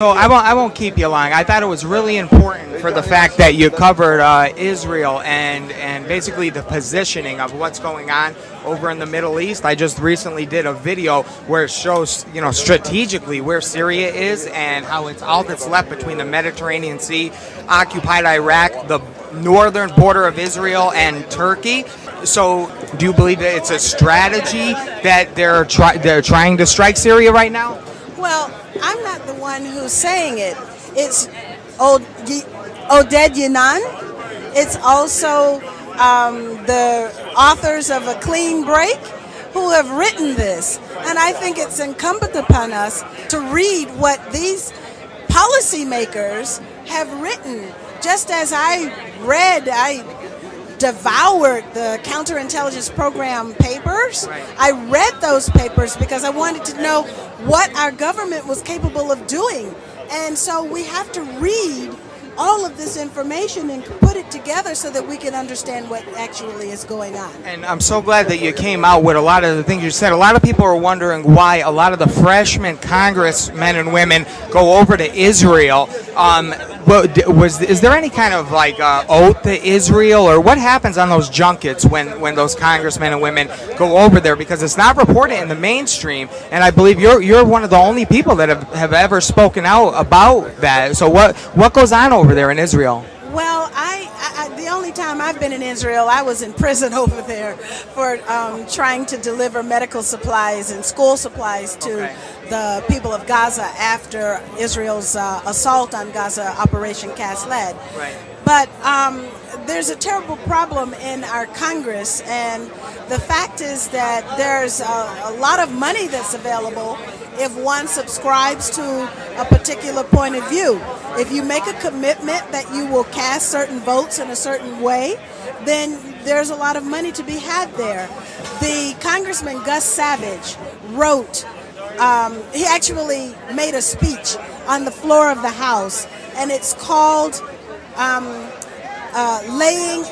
So I won't keep you long. I thought it was really important for the fact that you covered Israel and basically the positioning of what's going on over in the Middle East. I just recently did a video where it shows, strategically where Syria is and how it's all that's left between the Mediterranean Sea, occupied Iraq, the northern border of Israel, and Turkey. So do you believe that it's a strategy that they're trying to strike Syria right now? Well, I'm not the one who's saying it. It's Oded Yanan. It's also the authors of A Clean Break who have written this. And I think it's incumbent upon us to read what these policymakers have written. Just as I devoured the counterintelligence program papers. Right. I read those papers because I wanted to know what our government was capable of doing. And so we have to read all of this information and put it together so that we can understand what actually is going on. And I'm so glad that you came out with a lot of the things you said. A lot of people are wondering why a lot of the freshman congressmen and women go over to Israel. Is there any kind of oath to Israel, or what happens on those junkets when those congressmen and women go over there? Because it's not reported in the mainstream, and I believe you're one of the only people that have ever spoken out about that. So what goes on over there in Israel? Well, the only time I've been in Israel, I was in prison over there for trying to deliver medical supplies and school supplies to the people of Gaza after Israel's assault on Gaza, Operation Cast Lead. Right. But there's a terrible problem in our Congress, and the fact is that there's a lot of money that's available if one subscribes to a particular point of view. If you make a commitment that you will cast certain votes in a certain way, then there's a lot of money to be had there. The Congressman Gus Savage wrote, he actually made a speech on the floor of the House, and it's called Laying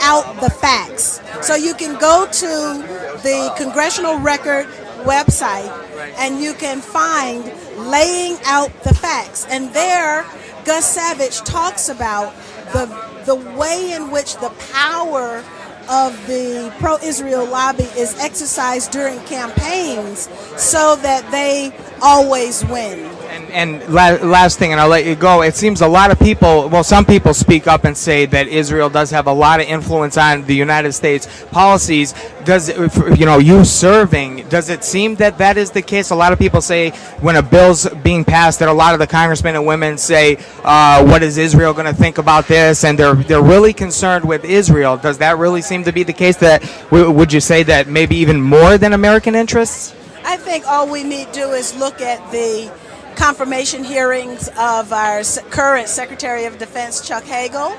Out the Facts. So you can go to the Congressional Record website and you can find Laying Out the Facts. And there, Gus Savage talks about the way in which the power of the pro-Israel lobby is exercised during campaigns so that they always win. And last thing, and I'll let you go. It seems a lot of people, some people speak up and say that Israel does have a lot of influence on the United States policies. Does you serving? Does it seem that is the case? A lot of people say when a bill's being passed, that a lot of the congressmen and women say, "What is Israel going to think about this?" And they're really concerned with Israel. Does that really seem to be the case? That would you say that maybe even more than American interests? I think all we need to do is look at the confirmation hearings of our current Secretary of Defense, Chuck Hagel,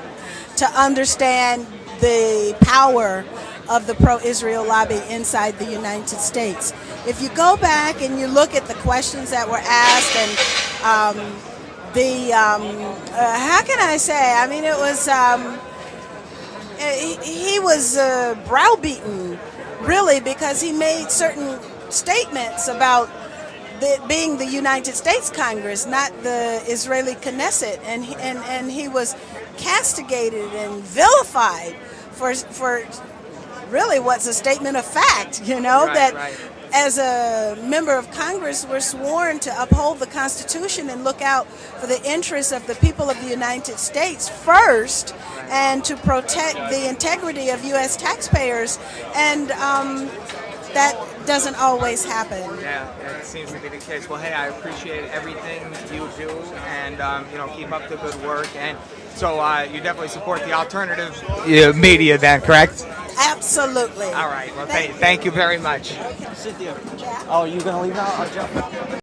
to understand the power of the pro-Israel lobby inside the United States. If you go back and you look at the questions that were asked and how can I say? I mean, it was he was browbeaten, really, because he made certain statements about being the United States Congress, not the Israeli Knesset, and he was castigated and vilified for really what's a statement of fact, as a member of Congress, we're sworn to uphold the Constitution and look out for the interests of the people of the United States first, and to protect the integrity of U.S. taxpayers, and that doesn't always happen. Yeah, it seems to be the case. Well, hey, I appreciate everything you do, and keep up the good work. And so you definitely support the alternative media, then, correct? Absolutely. All right. Well, thank you very much. Okay. Cynthia. Yeah. Oh, you gonna leave now? I'll jump.